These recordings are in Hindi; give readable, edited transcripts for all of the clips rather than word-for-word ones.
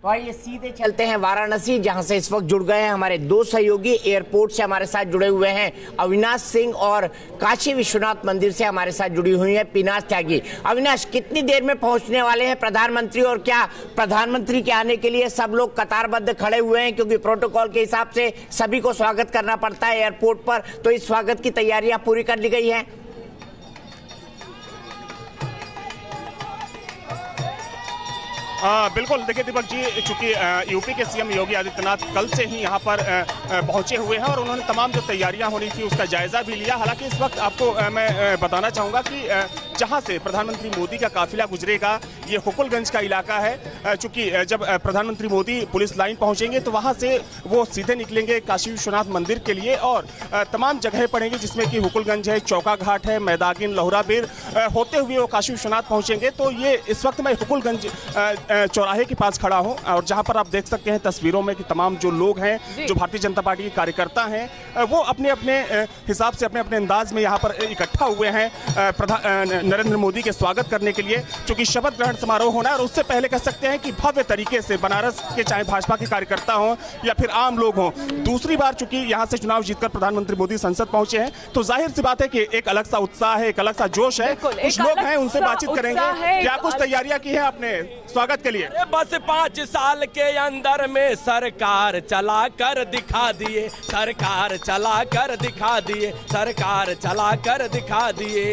तो आइए सीधे चलते हैं वाराणसी, जहां से इस वक्त जुड़ गए हैं हमारे दो सहयोगी। एयरपोर्ट से हमारे साथ जुड़े हुए हैं अविनाश सिंह और काशी विश्वनाथ मंदिर से हमारे साथ जुड़ी हुई है पिनाज त्यागी। अविनाश, कितनी देर में पहुंचने वाले हैं प्रधानमंत्री, और क्या प्रधानमंत्री के आने के लिए सब लोग कतारबद्ध खड़े हुए हैं? क्योंकि प्रोटोकॉल के हिसाब से सभी को स्वागत करना पड़ता है एयरपोर्ट पर, तो इस स्वागत की तैयारियां पूरी कर ली गई है? बिल्कुल, देखिए दीपक जी, चूंकि यूपी के सीएम योगी आदित्यनाथ कल से ही यहाँ पर पहुंचे हुए हैं और उन्होंने तमाम जो तैयारियां होनी थी उसका जायजा भी लिया। हालांकि इस वक्त आपको मैं बताना चाहूंगा कि जहां से प्रधानमंत्री मोदी का काफिला गुजरेगा ये हुकुलगंज का इलाका है। चूंकि जब प्रधानमंत्री मोदी पुलिस लाइन पहुंचेंगे तो वहां से वो सीधे निकलेंगे काशी विश्वनाथ मंदिर के लिए और तमाम जगह पड़ेंगी, जिसमें कि हुकुलगंज है, चौका घाट है, मैदागिन, लोहराबीर होते हुए वो काशी विश्वनाथ पहुंचेंगे। तो ये इस वक्त मैं हुकुलगंज चौराहे के पास खड़ा हूं और जहां पर आप देख सकते हैं तस्वीरों में कि तमाम जो लोग हैं, जो भारतीय जनता पार्टी के कार्यकर्ता हैं, वो अपने अपने हिसाब से अपने अपने अंदाज में यहां पर इकट्ठा हुए हैं नरेंद्र मोदी के स्वागत करने के लिए। चूंकि शपथ ग्रहण समारोह होना है और उससे पहले कह सकते हैं कि भव्य तरीके से बनारस के चाहे भाजपा के कार्यकर्ता हों या फिर आम लोग हों, दूसरी बार चूंकि यहां से चुनाव जीतकर प्रधानमंत्री मोदी संसद पहुंचे हैं तो जाहिर सी बात है कि एक अलग सा उत्साह है, एक अलग सा जोश है। कुछ लोग हैं, उनसे बातचीत करेंगे। क्या कुछ तैयारियां की है आपने स्वागत के लिए? बस 5 साल के अंदर में सरकार चला कर दिखा दिए, सरकार चला कर दिखा दिए, सरकार चला कर दिखा दिए।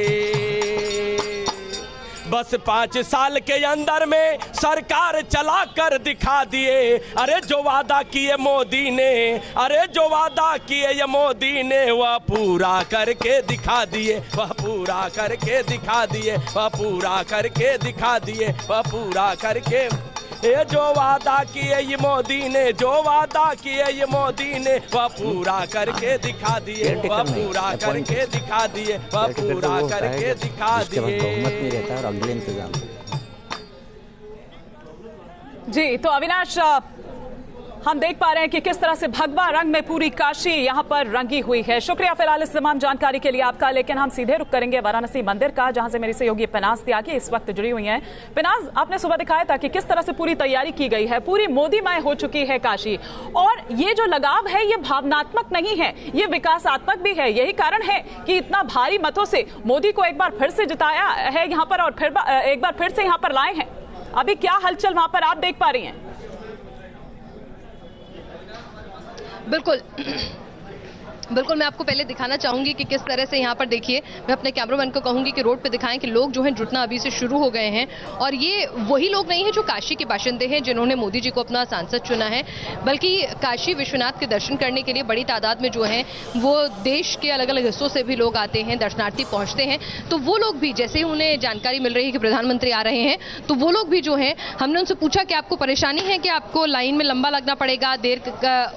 बस 5 साल के अंदर में सरकार चला कर दिखा दिए। अरे जो वादा किए मोदी ने, अरे जो वादा किए ये मोदी ने, वह पूरा करके दिखा दिए, वह पूरा करके दिखा दिए, वह पूरा करके दिखा दिए, वह पूरा करके। ये जो वादा किए ये मोदी ने, जो वादा किए ये मोदी ने, वह पूरा करके दिखा दिए, वह पूरा करके दिखा दिए, वह पूरा करके दिखा दिए। बहुमत नहीं रहता और अगले इंतजाम जी। तो अविनाश, हम देख पा रहे हैं कि किस तरह से भगवा रंग में पूरी काशी यहां पर रंगी हुई है। शुक्रिया फिलहाल इस तमाम जानकारी के लिए आपका। लेकिन हम सीधे रुख करेंगे वाराणसी मंदिर का, जहां से मेरी सहयोगी पिनाज त्यागी इस वक्त जुड़ी हुई हैं। पिनाज, आपने सुबह दिखाया था कि किस तरह से पूरी तैयारी की गई है, पूरी मोदीमय हो चुकी है काशी, और ये जो लगाव है ये भावनात्मक नहीं है, ये विकासात्मक भी है। यही कारण है कि इतना भारी मतों से मोदी को एक बार फिर से जिताया है यहाँ पर, और फिर एक बार फिर से यहाँ पर लाए हैं। अभी क्या हलचल वहां पर आप देख पा रही हैं? बिल्कुल बिल्कुल, मैं आपको पहले दिखाना चाहूंगी कि किस तरह से यहाँ पर देखिए, मैं अपने कैमरामैन को कहूंगी कि रोड पे दिखाएं कि लोग जो हैं जुटना अभी से शुरू हो गए हैं। और ये वही लोग नहीं हैं जो काशी के बाशिंदे हैं जिन्होंने मोदी जी को अपना सांसद चुना है, बल्कि काशी विश्वनाथ के दर्शन करने के लिए बड़ी तादाद में जो है वो देश के अलग अलग हिस्सों से भी लोग आते हैं, दर्शनार्थी पहुंचते हैं। तो वो लोग भी, जैसे ही उन्हें जानकारी मिल रही है कि प्रधानमंत्री आ रहे हैं, तो वो लोग भी जो है, हमने उनसे पूछा कि आपको परेशानी है कि आपको लाइन में लंबा लगना पड़ेगा, देर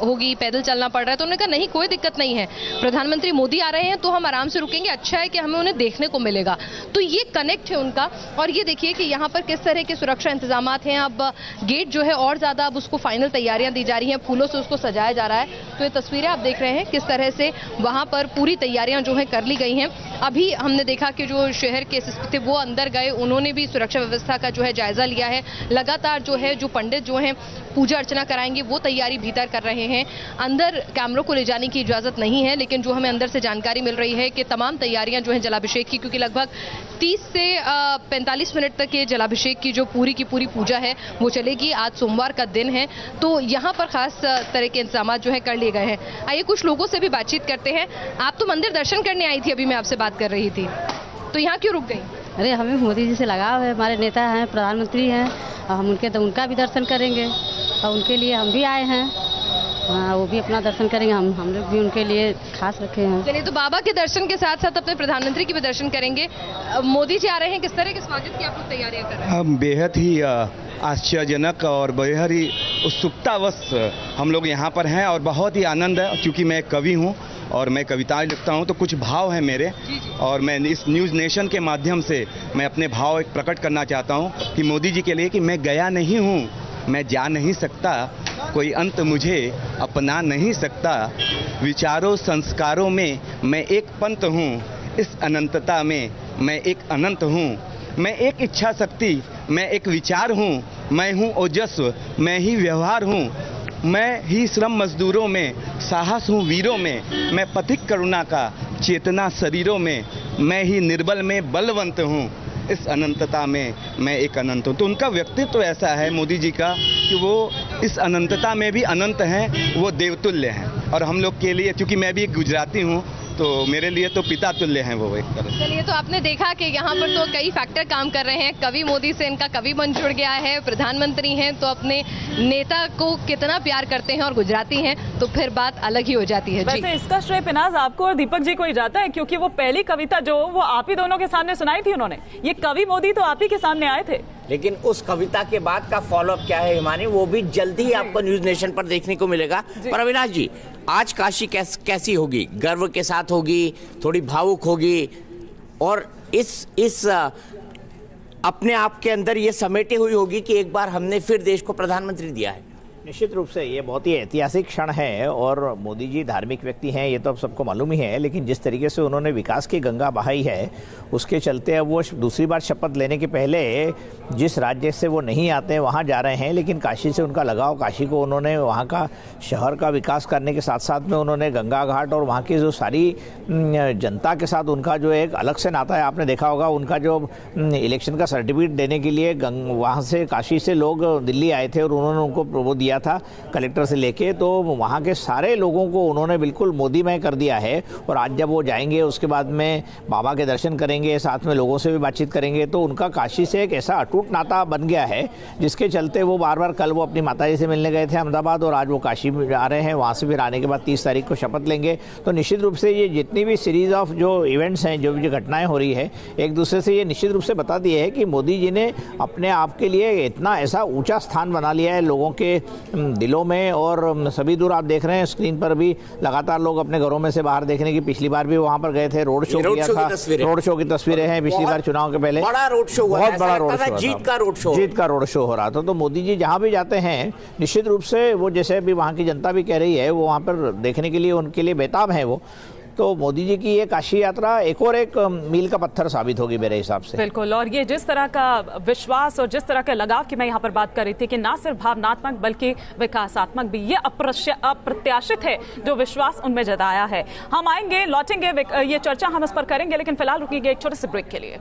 होगी, पैदल चलना पड़ रहा है? तो उन्होंने कहा नहीं, कोई दिक्कत नहीं है, प्रधानमंत्री मोदी आ रहे हैं तो हम आराम से रुकेंगे, अच्छा है कि हमें उन्हें देखने को मिलेगा। तो ये कनेक्ट है उनका। और ये देखिए कि यहाँ पर किस तरह के सुरक्षा इंतजाम हैं। अब गेट जो है और ज्यादा अब उसको फाइनल तैयारियां दी जा रही हैं, फूलों से उसको सजाया जा रहा है। तो ये तस्वीरें आप देख रहे हैं किस तरह से वहां पर पूरी तैयारियां जो है कर ली गई हैं। अभी हमने देखा कि जो शहर के एसएसपी थे वो अंदर गए, उन्होंने भी सुरक्षा व्यवस्था का जो है जायजा लिया है। लगातार जो है जो पंडित जो है पूजा अर्चना कराएंगे वो तैयारी भीतर कर रहे हैं। अंदर कैमरों को ले जाने की इजाजत नहीं है, लेकिन जो हमें अंदर से जानकारी मिल रही है कि तमाम तैयारियां जो हैं जलाभिषेक की, क्योंकि लगभग 30 से 45 मिनट तक ये जलाभिषेक की जो पूरी की पूरी पूजा है वो चलेगी। आज सोमवार का दिन है तो यहाँ पर खास तरह के इंतजाम जो है कर लिए गए हैं। आइए कुछ लोगों से भी बातचीत करते हैं। आप तो मंदिर दर्शन करने आई थी, अभी मैं आपसे बात कर रही थी, तो यहाँ क्यों रुक गई? अरे हमें मोदी जी से लगाव है, हमारे नेता हैं, प्रधानमंत्री हैं, हम उनका भी दर्शन करेंगे और उनके लिए हम भी आए हैं। हाँ, वो भी अपना दर्शन करेंगे, हम लोग भी उनके लिए खास रखे हैं। चलिए, तो बाबा के दर्शन के साथ साथ अपने प्रधानमंत्री के भी दर्शन करेंगे। मोदी जी आ रहे हैं, किस तरह के स्वागत की आप लोग तैयारियां कर रहे हैं? बेहद ही आश्चर्यजनक और बेहद ही उत्सुकतावश हम लोग यहाँ पर हैं और बहुत ही आनंद है, क्योंकि मैं कवि हूँ और मैं कविताएं लिखता हूँ, तो कुछ भाव है मेरे। और मैं इस न्यूज़ नेशन के माध्यम से मैं अपने भाव एक प्रकट करना चाहता हूँ कि मोदी जी के लिए कि मैं गया नहीं हूँ, मैं जा नहीं सकता, कोई अंत मुझे अपना नहीं सकता, विचारों संस्कारों में मैं एक पंत हूँ, इस अनंतता में मैं एक अनंत हूँ, मैं एक इच्छा शक्ति, मैं एक विचार हूँ, मैं हूँ ओजस्व, मैं ही व्यवहार हूँ, मैं ही श्रम मजदूरों में, साहस हूँ वीरों में, मैं पथिक करुणा का चेतना शरीरों में, मैं ही निर्बल में बलवंत हूँ, इस अनंतता में मैं एक अनंत हूँ। तो उनका व्यक्तित्व ऐसा है मोदी जी का कि वो इस अनंतता में भी अनंत हैं, वो देवतुल्य हैं। और हम लोग के लिए, क्योंकि मैं भी एक गुजराती हूँ, तो मेरे लिए तो पिता तुल्य हैं वो एक तरह से। चलिए, तो आपने देखा कि यहाँ पर तो कई फैक्टर काम कर रहे हैं। कवि मोदी से इनका कवि मन जुड़ गया है, प्रधानमंत्री हैं तो अपने नेता को कितना प्यार करते हैं, और गुजराती हैं तो फिर बात अलग ही हो जाती है। वैसे इसका श्रेय पिनाज आपको और दीपक जी को ही जाता है, क्योंकि वो पहली कविता जो वो आप ही दोनों के सामने सुनाई थी उन्होंने। ये कवि मोदी तो आप ही के सामने आए थे, लेकिन उस कविता के बाद का फॉलोअप क्या है हिमानी, वो भी जल्दी ही आपको न्यूज नेशन पर देखने को मिलेगा। पर अविनाश जी, आज काशी कैसी होगी? गर्व के साथ होगी, थोड़ी भावुक होगी, और इस अपने आप के अंदर ये समेटे हुई होगी कि एक बार हमने फिर देश को प्रधानमंत्री दिया है। निश्चित रूप से ये बहुत ही ऐतिहासिक क्षण है, और मोदी जी धार्मिक व्यक्ति हैं, ये तो अब सबको मालूम ही है। लेकिन जिस तरीके से उन्होंने विकास की गंगा बहाई है, उसके चलते अब वो दूसरी बार शपथ लेने के पहले जिस राज्य से वो नहीं आते हैं वहाँ जा रहे हैं, लेकिन काशी से उनका लगाव, काशी को उन्होंने वहाँ का शहर का विकास करने के साथ साथ में उन्होंने गंगा घाट और वहाँ की जो सारी जनता के साथ उनका जो एक अलग से नाता है। आपने देखा होगा उनका जो इलेक्शन का सर्टिफिकेट देने के लिए वहाँ से काशी से लोग दिल्ली आए थे और उन्होंने उनको वो दिया था कलेक्टर से लेके, तो वहाँ के सारे लोगों को उन्होंने बिल्कुल मोदीमय कर दिया है। और आज जब वो जाएंगे उसके बाद में बाबा के दर्शन करेंगे, साथ में लोगों से भी बातचीत करेंगे, तो उनका काशी से एक ऐसा अटूट नाता बन गया है जिसके चलते वो बार बार, कल वो अपनी माताजी से मिलने गए थे अहमदाबाद, और आज वो काशी में आ रहे हैं, वहाँ से फिर आने के बाद 30 तारीख को शपथ लेंगे। तो निश्चित रूप से ये जितनी भी सीरीज ऑफ जो इवेंट्स हैं, जो भी घटनाएं हो रही है, एक दूसरे से ये निश्चित रूप से बता दिए है कि मोदी जी ने अपने आप के लिए इतना ऐसा ऊंचा स्थान बना लिया है लोगों के दिलों में। और सभी दूर आप देख रहे हैं स्क्रीन पर भी लगातार लोग अपने घरों में से बाहर देखने की, पिछली बार भी वहां पर गए थे, रोड शो किया था, रोड शो की तस्वीरें हैं पिछली बार चुनाव के पहले, बड़ा रोड शो हुआ, बहुत बड़ा रोड शो, जीत का रोड शो हो रहा था। तो मोदी जी जहां भी जाते हैं निश्चित रूप से वो, जैसे अभी वहां की जनता भी कह रही है, वो वहां पर देखने के लिए उनके लिए बेताब है वो। तो मोदी जी की ये काशी यात्रा एक और एक मील का पत्थर साबित होगी मेरे हिसाब से। बिल्कुल, और ये जिस तरह का विश्वास और जिस तरह के लगाव की मैं यहाँ पर बात कर रही थी कि ना सिर्फ भावनात्मक बल्कि विकासात्मक भी, ये अप्रत्याशित है जो विश्वास उनमें जताया है। हम आएंगे, लौटेंगे, ये चर्चा हम इस पर करेंगे, लेकिन फिलहाल रुकिएगा एक छोटे से ब्रेक के लिए।